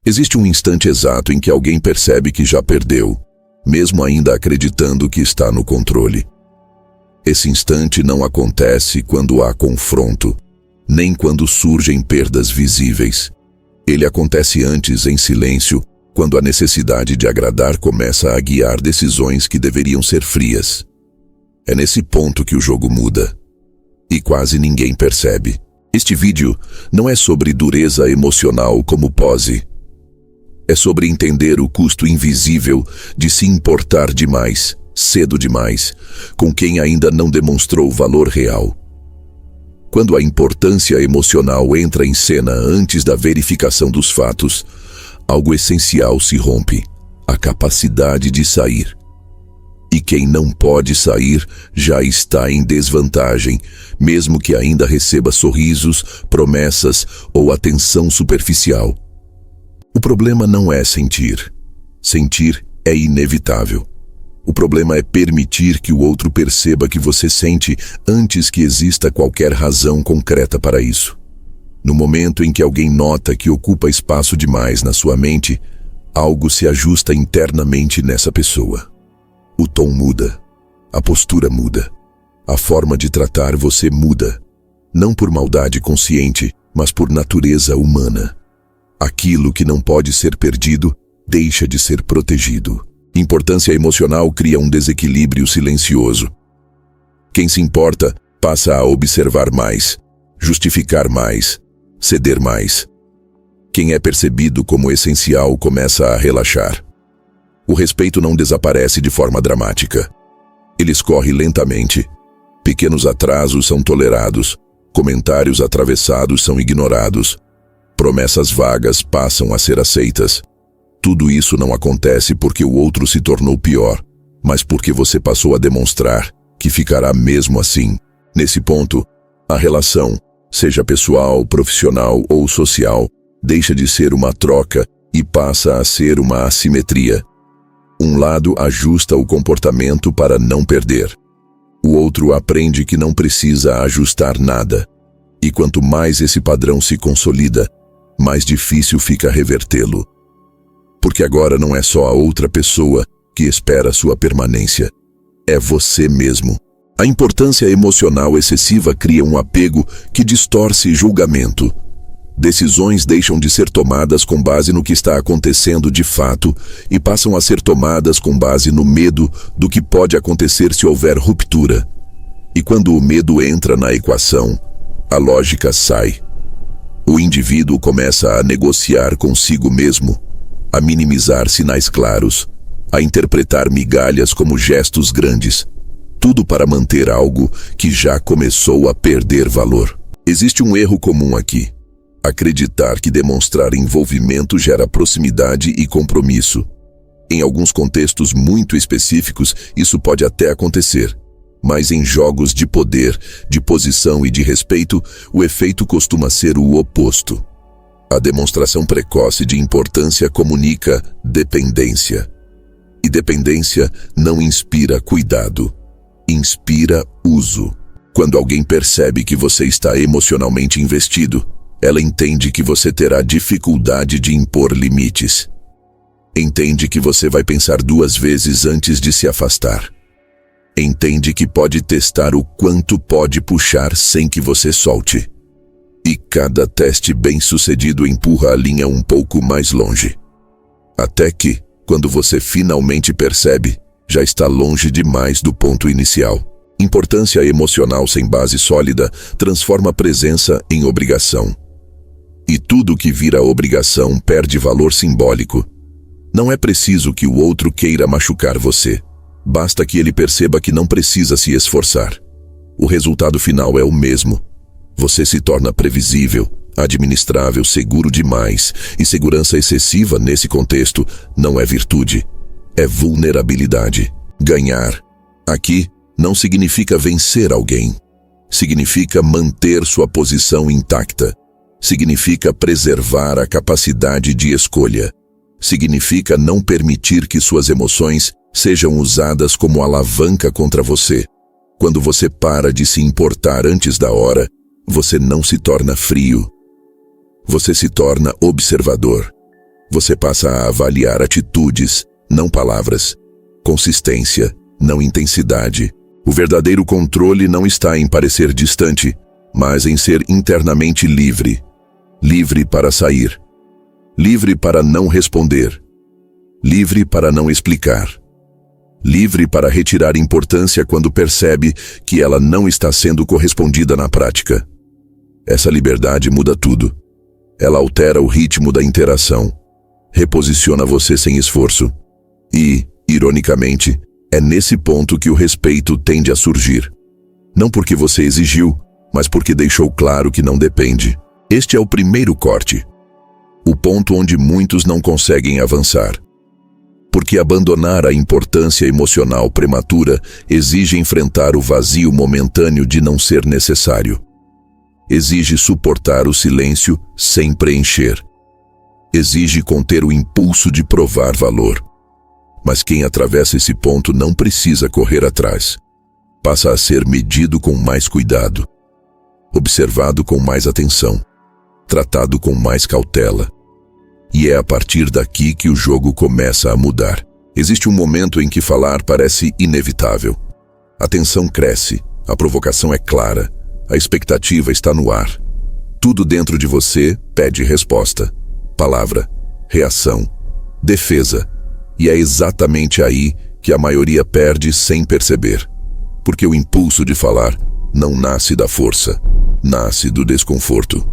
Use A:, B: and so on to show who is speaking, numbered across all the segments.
A: Existe um instante exato em que alguém percebe que já perdeu, mesmo ainda acreditando que está no controle. Esse instante não acontece quando há confronto, nem quando surgem perdas visíveis. Ele acontece antes, em silêncio, quando a necessidade de agradar começa a guiar decisões que deveriam ser frias. É nesse ponto que o jogo muda. E quase ninguém percebe. Este vídeo não é sobre dureza emocional como pose. É sobre entender o custo invisível de se importar demais, cedo demais, com quem ainda não demonstrou valor real. Quando a importância emocional entra em cena antes da verificação dos fatos, algo essencial se rompe: a capacidade de sair. E quem não pode sair já está em desvantagem, mesmo que ainda receba sorrisos, promessas ou atenção superficial. O problema não é sentir. Sentir é inevitável. O problema é permitir que o outro perceba que você sente antes que exista qualquer razão concreta para isso. No momento em que alguém nota que ocupa espaço demais na sua mente, algo se ajusta internamente nessa pessoa. O tom muda, a postura muda, a forma de tratar você muda, não por maldade consciente, mas por natureza humana. Aquilo que não pode ser perdido deixa de ser protegido. Importância emocional cria um desequilíbrio silencioso. Quem se importa passa a observar mais, justificar mais, ceder mais. Quem é percebido como essencial começa a relaxar. O respeito não desaparece de forma dramática. Ele escorre lentamente. Pequenos atrasos são tolerados, comentários atravessados são ignorados, promessas vagas passam a ser aceitas. Tudo isso não acontece porque o outro se tornou pior, mas porque você passou a demonstrar que ficará mesmo assim. Nesse ponto, a relação, seja pessoal, profissional ou social, deixa de ser uma troca e passa a ser uma assimetria. Um lado ajusta o comportamento para não perder. O outro aprende que não precisa ajustar nada. E quanto mais esse padrão se consolida, mais difícil fica revertê-lo. Porque agora não é só a outra pessoa que espera sua permanência. É você mesmo. A importância emocional excessiva cria um apego que distorce julgamento. Decisões deixam de ser tomadas com base no que está acontecendo de fato e passam a ser tomadas com base no medo do que pode acontecer se houver ruptura. E quando o medo entra na equação, a lógica sai. O indivíduo começa a negociar consigo mesmo, a minimizar sinais claros, a interpretar migalhas como gestos grandes, tudo para manter algo que já começou a perder valor. Existe um erro comum aqui: acreditar que demonstrar envolvimento gera proximidade e compromisso. Em alguns contextos muito específicos, isso pode até acontecer. Mas em jogos de poder, de posição e de respeito, o efeito costuma ser o oposto. A demonstração precoce de importância comunica dependência. E dependência não inspira cuidado, inspira uso. Quando alguém percebe que você está emocionalmente investido, ela entende que você terá dificuldade de impor limites. Entende que você vai pensar 2 vezes antes de se afastar. Entende que pode testar o quanto pode puxar sem que você solte. E cada teste bem-sucedido empurra a linha um pouco mais longe. Até que, quando você finalmente percebe, já está longe demais do ponto inicial. Importância emocional sem base sólida transforma a presença em obrigação. E tudo que vira obrigação perde valor simbólico. Não é preciso que o outro queira machucar você. Basta que ele perceba que não precisa se esforçar. O resultado final é o mesmo. Você se torna previsível, administrável, seguro demais. E segurança excessiva nesse contexto não é virtude, é vulnerabilidade. Ganhar aqui não significa vencer alguém. Significa manter sua posição intacta. Significa preservar a capacidade de escolha. Significa não permitir que suas emoções sejam usadas como alavanca contra você. Quando você para de se importar antes da hora, você não se torna frio. Você se torna observador. Você passa a avaliar atitudes, não palavras. Consistência, não intensidade. O verdadeiro controle não está em parecer distante, mas em ser internamente livre. Livre para sair. Livre para não responder. Livre para não explicar. Livre para retirar importância quando percebe que ela não está sendo correspondida na prática. Essa liberdade muda tudo. Ela altera o ritmo da interação. Reposiciona você sem esforço. E, ironicamente, é nesse ponto que o respeito tende a surgir. Não porque você exigiu, mas porque deixou claro que não depende. Este é o primeiro corte. O ponto onde muitos não conseguem avançar. Porque abandonar a importância emocional prematura exige enfrentar o vazio momentâneo de não ser necessário. Exige suportar o silêncio sem preencher. Exige conter o impulso de provar valor. Mas quem atravessa esse ponto não precisa correr atrás. Passa a ser medido com mais cuidado, observado com mais atenção, tratado com mais cautela. E é a partir daqui que o jogo começa a mudar. Existe um momento em que falar parece inevitável. A tensão cresce, a provocação é clara, a expectativa está no ar. Tudo dentro de você pede resposta, palavra, reação, defesa. E é exatamente aí que a maioria perde sem perceber. Porque o impulso de falar não nasce da força, nasce do desconforto.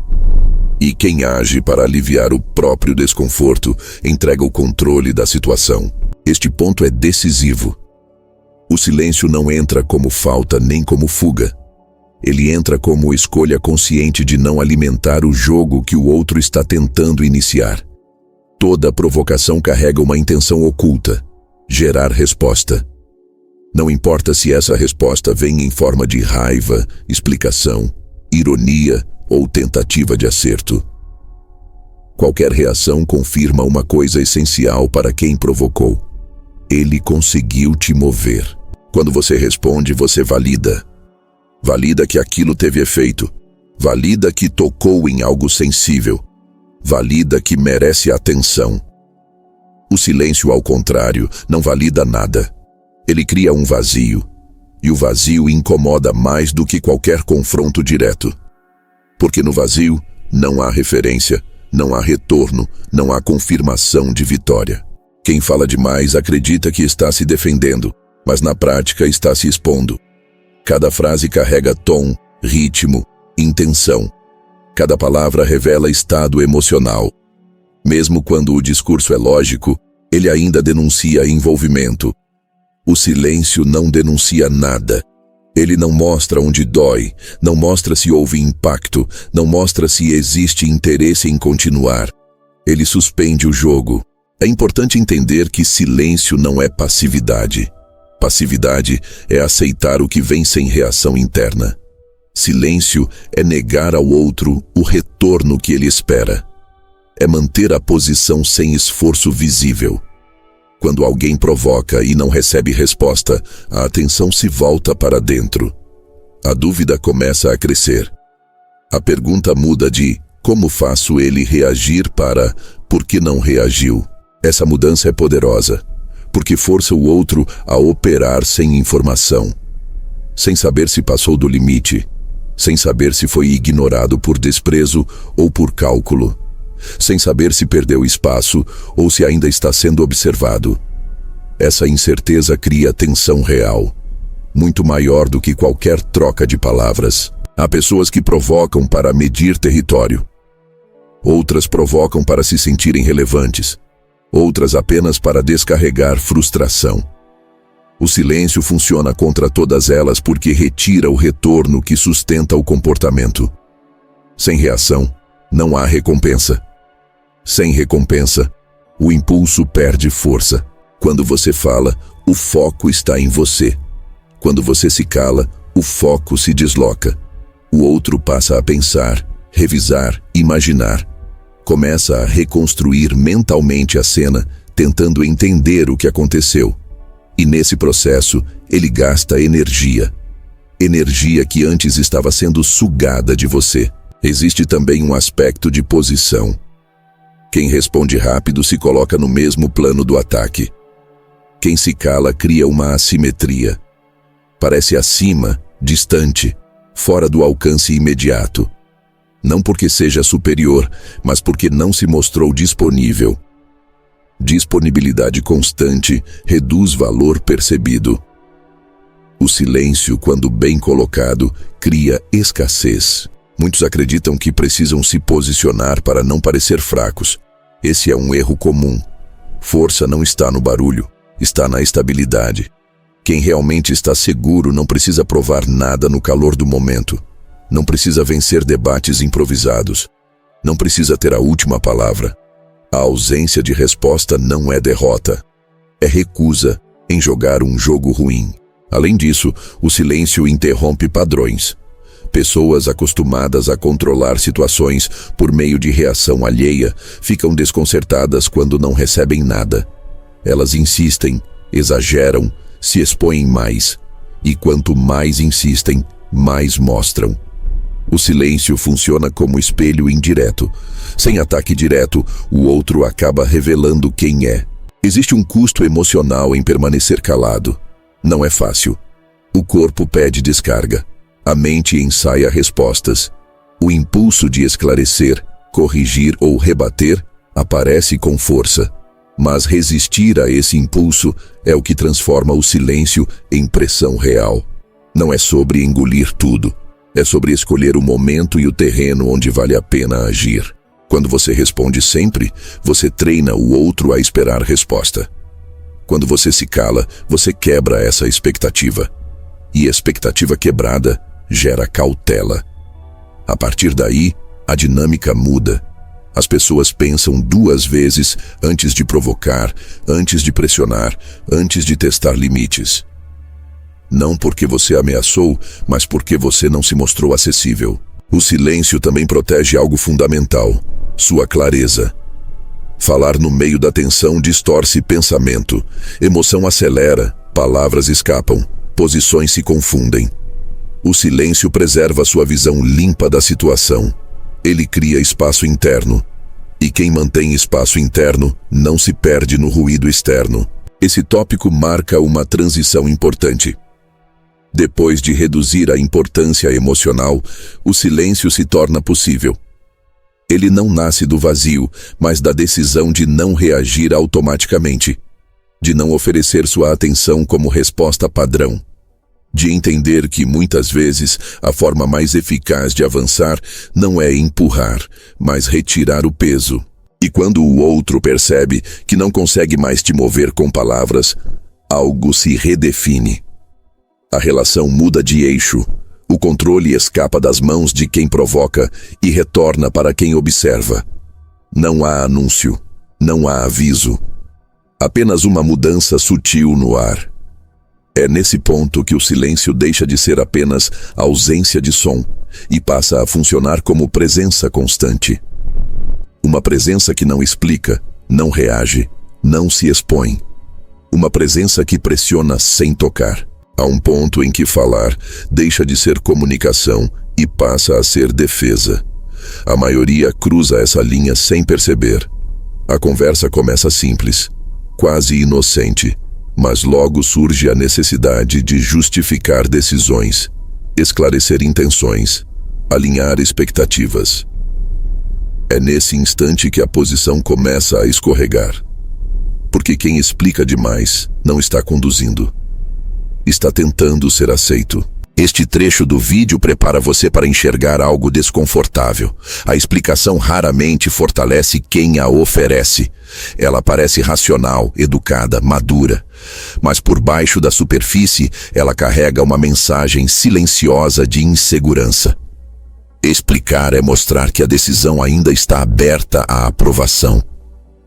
A: E quem age para aliviar o próprio desconforto entrega o controle da situação. Este ponto é decisivo. O silêncio não entra como falta nem como fuga. Ele entra como escolha consciente de não alimentar o jogo que o outro está tentando iniciar. Toda provocação carrega uma intenção oculta: gerar resposta. Não importa se essa resposta vem em forma de raiva, explicação, ironia ou tentativa de acerto. Qualquer reação confirma uma coisa essencial para quem provocou. Ele conseguiu te mover. Quando você responde, você valida. Valida que aquilo teve efeito. Valida que tocou em algo sensível. Valida que merece atenção. O silêncio, ao contrário, não valida nada. Ele cria um vazio. E o vazio incomoda mais do que qualquer confronto direto. Porque no vazio não há referência, não há retorno, não há confirmação de vitória. Quem fala demais acredita que está se defendendo, mas na prática está se expondo. Cada frase carrega tom, ritmo, intenção. Cada palavra revela estado emocional. Mesmo quando o discurso é lógico, ele ainda denuncia envolvimento. O silêncio não denuncia nada. Ele não mostra onde dói, não mostra se houve impacto, não mostra se existe interesse em continuar. Ele suspende o jogo. É importante entender que silêncio não é passividade. Passividade é aceitar o que vem sem reação interna. Silêncio é negar ao outro o retorno que ele espera. É manter a posição sem esforço visível. Quando alguém provoca e não recebe resposta, a atenção se volta para dentro. A dúvida começa a crescer. A pergunta muda de como faço ele reagir para por que não reagiu. Essa mudança é poderosa, porque força o outro a operar sem informação, sem saber se passou do limite, sem saber se foi ignorado por desprezo ou por cálculo, sem saber se perdeu espaço ou se ainda está sendo observado. Essa incerteza cria tensão real, muito maior do que qualquer troca de palavras. Há pessoas que provocam para medir território. Outras provocam para se sentirem relevantes. Outras apenas para descarregar frustração. O silêncio funciona contra todas elas porque retira o retorno que sustenta o comportamento. Sem reação, não há recompensa. Sem recompensa, o impulso perde força. Quando você fala, o foco está em você. Quando você se cala, o foco se desloca. O outro passa a pensar, revisar, imaginar. Começa a reconstruir mentalmente a cena, tentando entender o que aconteceu. E nesse processo, ele gasta energia. Energia que antes estava sendo sugada de você. Existe também um aspecto de posição. Quem responde rápido se coloca no mesmo plano do ataque. Quem se cala cria uma assimetria. Parece acima, distante, fora do alcance imediato. Não porque seja superior, mas porque não se mostrou disponível. Disponibilidade constante reduz valor percebido. O silêncio, quando bem colocado, cria escassez. Muitos acreditam que precisam se posicionar para não parecer fracos. Esse é um erro comum. Força não está no barulho, está na estabilidade. Quem realmente está seguro não precisa provar nada no calor do momento. Não precisa vencer debates improvisados. Não precisa ter a última palavra. A ausência de resposta não é derrota. É recusa em jogar um jogo ruim. Além disso, o silêncio interrompe padrões. Pessoas acostumadas a controlar situações por meio de reação alheia ficam desconcertadas quando não recebem nada. Elas insistem, exageram, se expõem mais. E quanto mais insistem, mais mostram. O silêncio funciona como espelho indireto. Sem ataque direto, o outro acaba revelando quem é. Existe um custo emocional em permanecer calado. Não é fácil. O corpo pede descarga. A mente ensaia respostas. O impulso de esclarecer, corrigir ou rebater aparece com força. Mas resistir a esse impulso é o que transforma o silêncio em pressão real. Não é sobre engolir tudo. É sobre escolher o momento e o terreno onde vale a pena agir. Quando você responde sempre, você treina o outro a esperar resposta. Quando você se cala, você quebra essa expectativa. E expectativa quebrada gera cautela. A partir daí, a dinâmica muda. As pessoas pensam 2 vezes antes de provocar, antes de pressionar, antes de testar limites. Não porque você ameaçou, mas porque você não se mostrou acessível. O silêncio também protege algo fundamental: sua clareza. Falar no meio da tensão distorce pensamento. Emoção acelera, palavras escapam, posições se confundem. O silêncio preserva sua visão limpa da situação. Ele cria espaço interno. E quem mantém espaço interno não se perde no ruído externo. Esse tópico marca uma transição importante. Depois de reduzir a importância emocional, o silêncio se torna possível. Ele não nasce do vazio, mas da decisão de não reagir automaticamente, de não oferecer sua atenção como resposta padrão, de entender que muitas vezes a forma mais eficaz de avançar não é empurrar, mas retirar o peso. E quando o outro percebe que não consegue mais te mover com palavras, algo se redefine. A relação muda de eixo. O controle escapa das mãos de quem provoca e retorna para quem observa. Não há anúncio, não há aviso. Apenas uma mudança sutil no ar. É nesse ponto que o silêncio deixa de ser apenas ausência de som e passa a funcionar como presença constante. Uma presença que não explica, não reage, não se expõe. Uma presença que pressiona sem tocar. Há um ponto em que falar deixa de ser comunicação e passa a ser defesa. A maioria cruza essa linha sem perceber. A conversa começa simples, quase inocente, mas logo surge a necessidade de justificar decisões, esclarecer intenções, alinhar expectativas. É nesse instante que a posição começa a escorregar. Porque quem explica demais não está conduzindo. Está tentando ser aceito. Este trecho do vídeo prepara você para enxergar algo desconfortável. A explicação raramente fortalece quem a oferece. Ela parece racional, educada, madura. Mas por baixo da superfície, ela carrega uma mensagem silenciosa de insegurança. Explicar é mostrar que a decisão ainda está aberta à aprovação.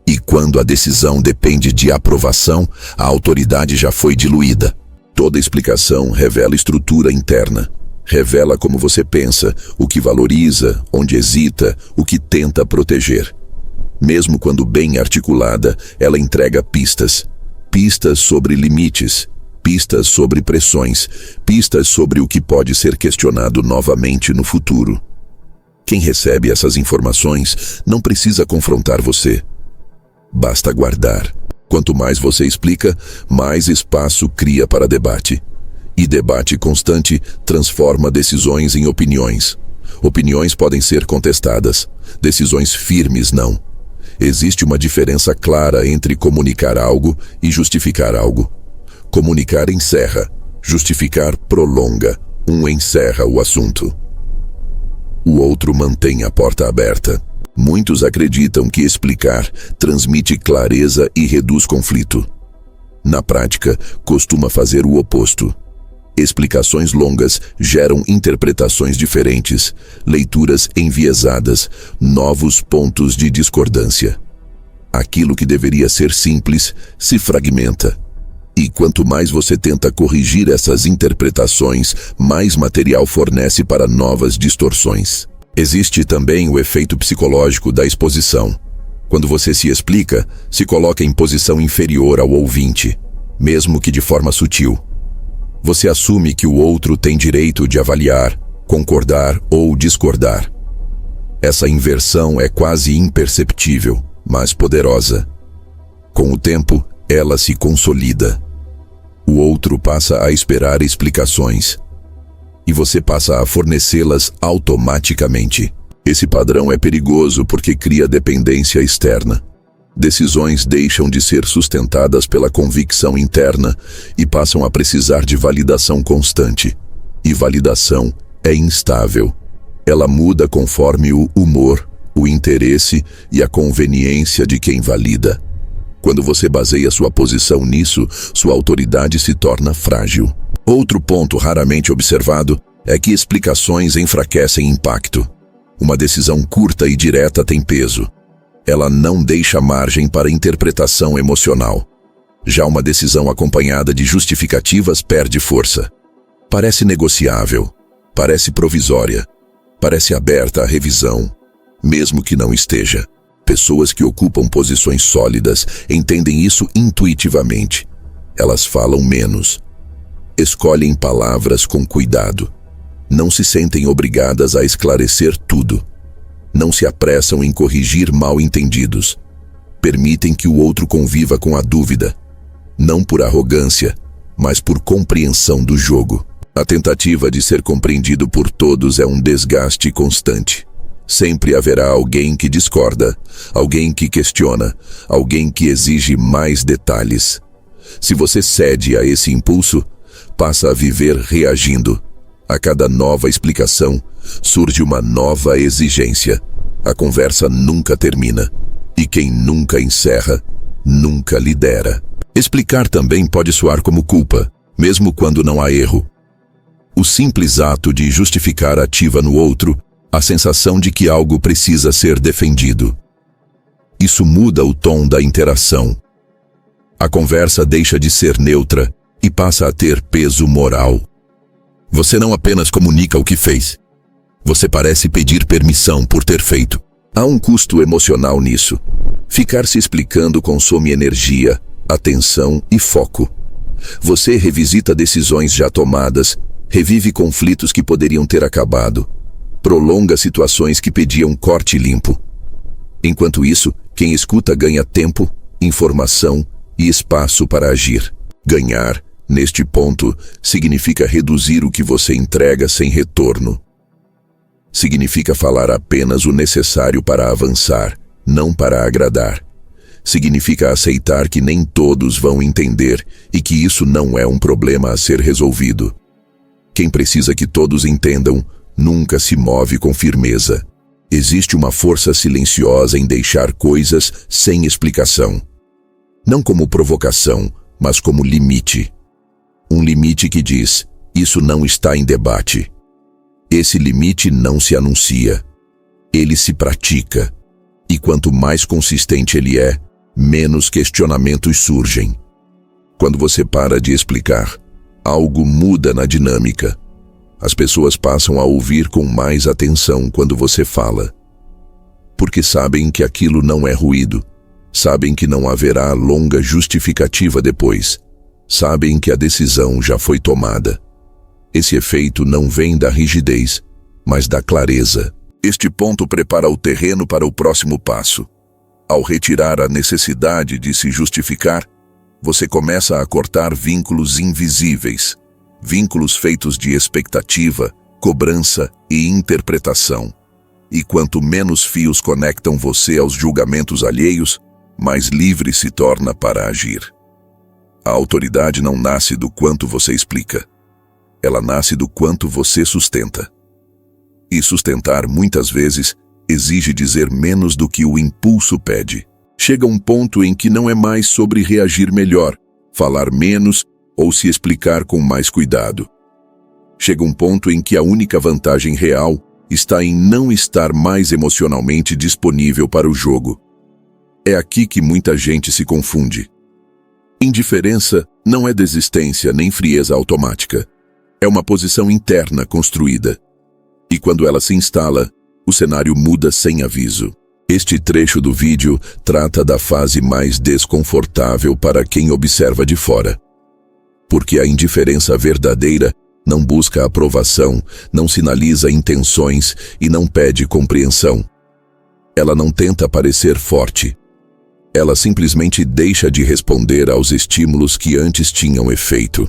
A: E quando a decisão depende de aprovação, a autoridade já foi diluída. Toda explicação revela estrutura interna. Revela como você pensa, o que valoriza, onde hesita, o que tenta proteger. Mesmo quando bem articulada, ela entrega pistas. Pistas sobre limites, pistas sobre pressões, pistas sobre o que pode ser questionado novamente no futuro. Quem recebe essas informações não precisa confrontar você. Basta guardar. Quanto mais você explica, mais espaço cria para debate. E debate constante transforma decisões em opiniões. Opiniões podem ser contestadas, decisões firmes não. Existe uma diferença clara entre comunicar algo e justificar algo. Comunicar encerra, justificar prolonga, um encerra o assunto. O outro mantém a porta aberta. Muitos acreditam que explicar transmite clareza e reduz conflito. Na prática, costuma fazer o oposto. Explicações longas geram interpretações diferentes, leituras enviesadas, novos pontos de discordância. Aquilo que deveria ser simples se fragmenta. E quanto mais você tenta corrigir essas interpretações, mais material fornece para novas distorções. Existe também o efeito psicológico da exposição. Quando você se explica, se coloca em posição inferior ao ouvinte, mesmo que de forma sutil. Você assume que o outro tem direito de avaliar, concordar ou discordar. Essa inversão é quase imperceptível, mas poderosa. Com o tempo, ela se consolida. O outro passa a esperar explicações, e você passa a fornecê-las automaticamente. Esse padrão é perigoso porque cria dependência externa. Decisões deixam de ser sustentadas pela convicção interna e passam a precisar de validação constante. E validação é instável. Ela muda conforme o humor, o interesse e a conveniência de quem valida. Quando você baseia sua posição nisso, sua autoridade se torna frágil. Outro ponto raramente observado é que explicações enfraquecem impacto. Uma decisão curta e direta tem peso. Ela não deixa margem para interpretação emocional. Já uma decisão acompanhada de justificativas perde força. Parece negociável, parece provisória, parece aberta à revisão, mesmo que não esteja. Pessoas que ocupam posições sólidas entendem isso intuitivamente. Elas falam menos. Escolhem palavras com cuidado. Não se sentem obrigadas a esclarecer tudo. Não se apressam em corrigir mal-entendidos. Permitem que o outro conviva com a dúvida, não por arrogância, mas por compreensão do jogo. A tentativa de ser compreendido por todos é um desgaste constante. Sempre haverá alguém que discorda, alguém que questiona, alguém que exige mais detalhes. Se você cede a esse impulso, passa a viver reagindo. A cada nova explicação, surge uma nova exigência. A conversa nunca termina. E quem nunca encerra, nunca lidera. Explicar também pode soar como culpa, mesmo quando não há erro. O simples ato de justificar ativa no outro a sensação de que algo precisa ser defendido. Isso muda o tom da interação. A conversa deixa de ser neutra e passa a ter peso moral. Você não apenas comunica o que fez. Você parece pedir permissão por ter feito. Há um custo emocional nisso. Ficar se explicando consome energia, atenção e foco. Você revisita decisões já tomadas, revive conflitos que poderiam ter acabado, prolonga situações que pediam corte limpo. Enquanto isso, quem escuta ganha tempo, informação e espaço para agir. Ganhar, neste ponto, significa reduzir o que você entrega sem retorno. Significa falar apenas o necessário para avançar, não para agradar. Significa aceitar que nem todos vão entender e que isso não é um problema a ser resolvido. Quem precisa que todos entendam, nunca se move com firmeza. Existe uma força silenciosa em deixar coisas sem explicação. Não como provocação, mas como limite. Um limite que diz, isso não está em debate. Esse limite não se anuncia. Ele se pratica. E quanto mais consistente ele é, menos questionamentos surgem. Quando você para de explicar, algo muda na dinâmica. As pessoas passam a ouvir com mais atenção quando você fala. Porque sabem que aquilo não é ruído. Sabem que não haverá longa justificativa depois. Sabem que a decisão já foi tomada. Esse efeito não vem da rigidez, mas da clareza. Este ponto prepara o terreno para o próximo passo. Ao retirar a necessidade de se justificar, você começa a cortar vínculos invisíveis, vínculos feitos de expectativa, cobrança e interpretação. E quanto menos fios conectam você aos julgamentos alheios, mais livre se torna para agir. A autoridade não nasce do quanto você explica. Ela nasce do quanto você sustenta. E sustentar, muitas vezes, exige dizer menos do que o impulso pede. Chega um ponto em que não é mais sobre reagir melhor, falar menos ou se explicar com mais cuidado. Chega um ponto em que a única vantagem real está em não estar mais emocionalmente disponível para o jogo. É aqui que muita gente se confunde. Indiferença não é desistência nem frieza automática. É uma posição interna construída. E quando ela se instala, o cenário muda sem aviso. Este trecho do vídeo trata da fase mais desconfortável para quem observa de fora. Porque a indiferença verdadeira não busca aprovação, não sinaliza intenções e não pede compreensão. Ela não tenta parecer forte. Ela simplesmente deixa de responder aos estímulos que antes tinham efeito.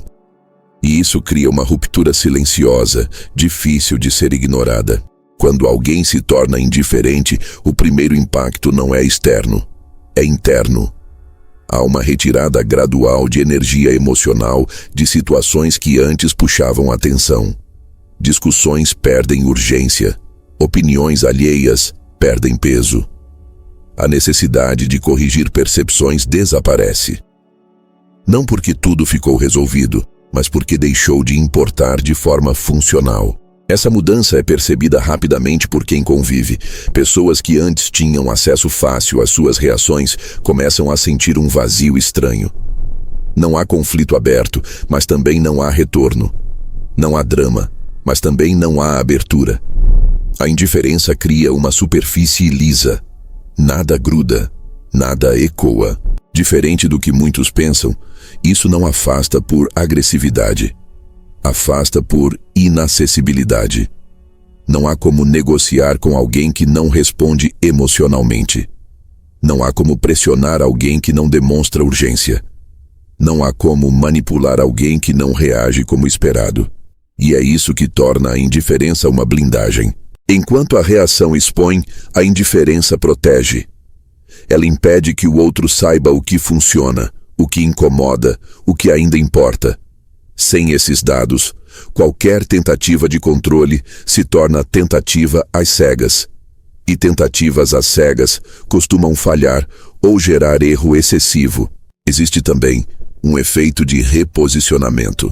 A: E isso cria uma ruptura silenciosa, difícil de ser ignorada. Quando alguém se torna indiferente, o primeiro impacto não é externo, é interno. Há uma retirada gradual de energia emocional de situações que antes puxavam atenção. Discussões perdem urgência, opiniões alheias perdem peso. A necessidade de corrigir percepções desaparece. Não porque tudo ficou resolvido, mas porque deixou de importar de forma funcional. Essa mudança é percebida rapidamente por quem convive. Pessoas que antes tinham acesso fácil às suas reações começam a sentir um vazio estranho. Não há conflito aberto, mas também não há retorno. Não há drama, mas também não há abertura. A indiferença cria uma superfície lisa. Nada gruda, nada ecoa. Diferente do que muitos pensam, isso não afasta por agressividade. Afasta por inacessibilidade. Não há como negociar com alguém que não responde emocionalmente. Não há como pressionar alguém que não demonstra urgência. Não há como manipular alguém que não reage como esperado. E é isso que torna a indiferença uma blindagem. Enquanto a reação expõe, a indiferença protege. Ela impede que o outro saiba o que funciona, o que incomoda, o que ainda importa. Sem esses dados, qualquer tentativa de controle se torna tentativa às cegas. E tentativas às cegas costumam falhar ou gerar erro excessivo. Existe também um efeito de reposicionamento.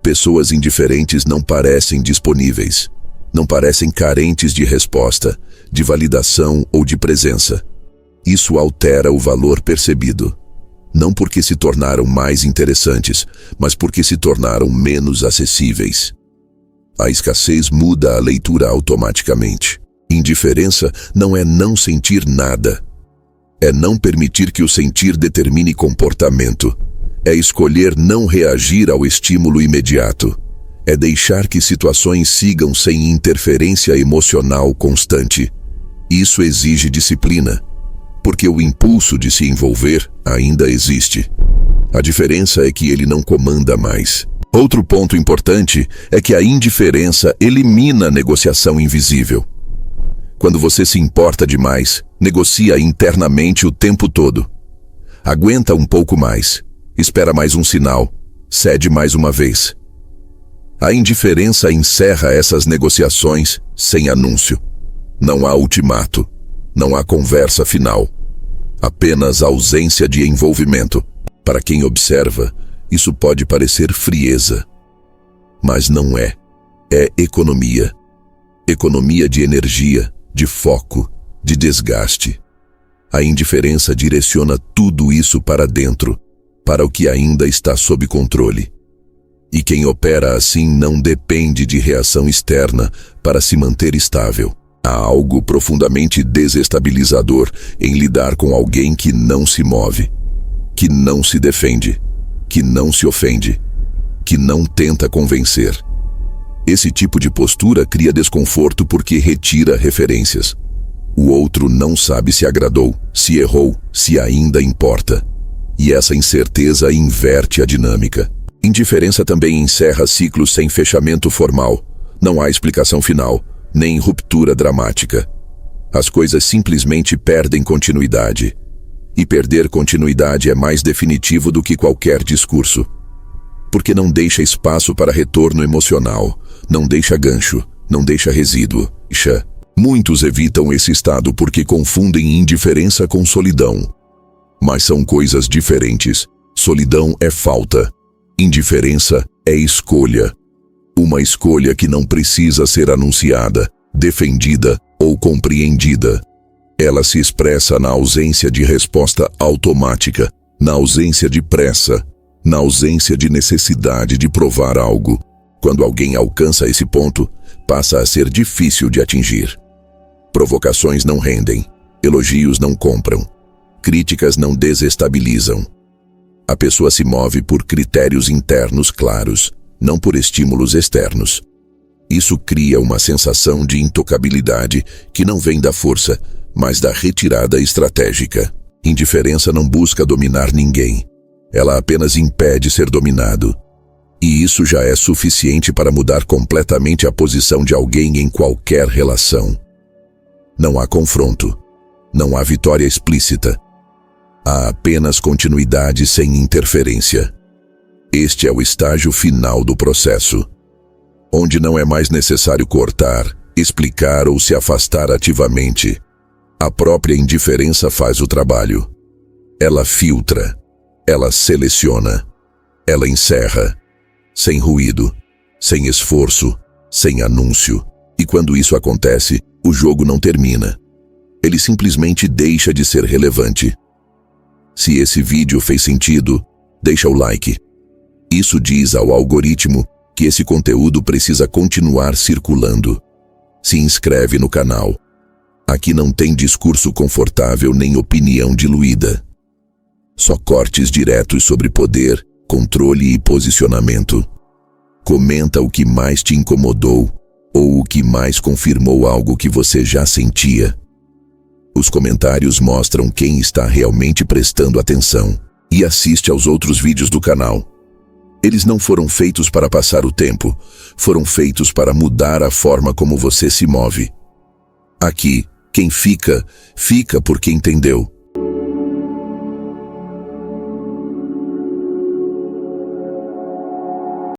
A: Pessoas indiferentes não parecem disponíveis. Não parecem carentes de resposta, de validação ou de presença. Isso altera o valor percebido. Não porque se tornaram mais interessantes, mas porque se tornaram menos acessíveis. A escassez muda a leitura automaticamente. Indiferença não é não sentir nada. É não permitir que o sentir determine comportamento. É escolher não reagir ao estímulo imediato. É deixar que situações sigam sem interferência emocional constante. Isso exige disciplina, porque o impulso de se envolver ainda existe. A diferença é que ele não comanda mais. Outro ponto importante é que a indiferença elimina a negociação invisível. Quando você se importa demais, negocia internamente o tempo todo. Aguenta um pouco mais, espera mais um sinal, cede mais uma vez. A indiferença encerra essas negociações sem anúncio. Não há ultimato, não há conversa final. Apenas ausência de envolvimento. Para quem observa, isso pode parecer frieza. Mas não é. É economia. Economia de energia, de foco, de desgaste. A indiferença direciona tudo isso para dentro, para o que ainda está sob controle. E quem opera assim não depende de reação externa para se manter estável. Há algo profundamente desestabilizador em lidar com alguém que não se move, que não se defende, que não se ofende, que não tenta convencer. Esse tipo de postura cria desconforto porque retira referências. O outro não sabe se agradou, se errou, se ainda importa. E essa incerteza inverte a dinâmica. Indiferença também encerra ciclos sem fechamento formal. Não há explicação final, nem ruptura dramática. As coisas simplesmente perdem continuidade. E perder continuidade é mais definitivo do que qualquer discurso. Porque não deixa espaço para retorno emocional, não deixa gancho, não deixa resíduo. Muitos evitam esse estado porque confundem indiferença com solidão. Mas são coisas diferentes. Solidão é falta. Indiferença é escolha. Uma escolha que não precisa ser anunciada, defendida ou compreendida. Ela se expressa na ausência de resposta automática, na ausência de pressa, na ausência de necessidade de provar algo. Quando alguém alcança esse ponto, passa a ser difícil de atingir. Provocações não rendem, elogios não compram, críticas não desestabilizam. A pessoa se move por critérios internos claros, não por estímulos externos. Isso cria uma sensação de intocabilidade que não vem da força, mas da retirada estratégica. Indiferença não busca dominar ninguém. Ela apenas impede ser dominado. E isso já é suficiente para mudar completamente a posição de alguém em qualquer relação. Não há confronto. Não há vitória explícita. Há apenas continuidade sem interferência. Este é o estágio final do processo, onde não é mais necessário cortar, explicar ou se afastar ativamente. A própria indiferença faz o trabalho. Ela filtra, ela seleciona, ela encerra, sem ruído, sem esforço, sem anúncio. E quando isso acontece, o jogo não termina. Ele simplesmente deixa de ser relevante. Se esse vídeo fez sentido, deixa o like. Isso diz ao algoritmo que esse conteúdo precisa continuar circulando. Se inscreve no canal. Aqui não tem discurso confortável nem opinião diluída. Só cortes diretos sobre poder, controle e posicionamento. Comenta o que mais te incomodou ou o que mais confirmou algo que você já sentia. Os comentários mostram quem está realmente prestando atenção e assiste aos outros vídeos do canal. Eles não foram feitos para passar o tempo, foram feitos para mudar a forma como você se move. Aqui, quem fica, fica porque entendeu.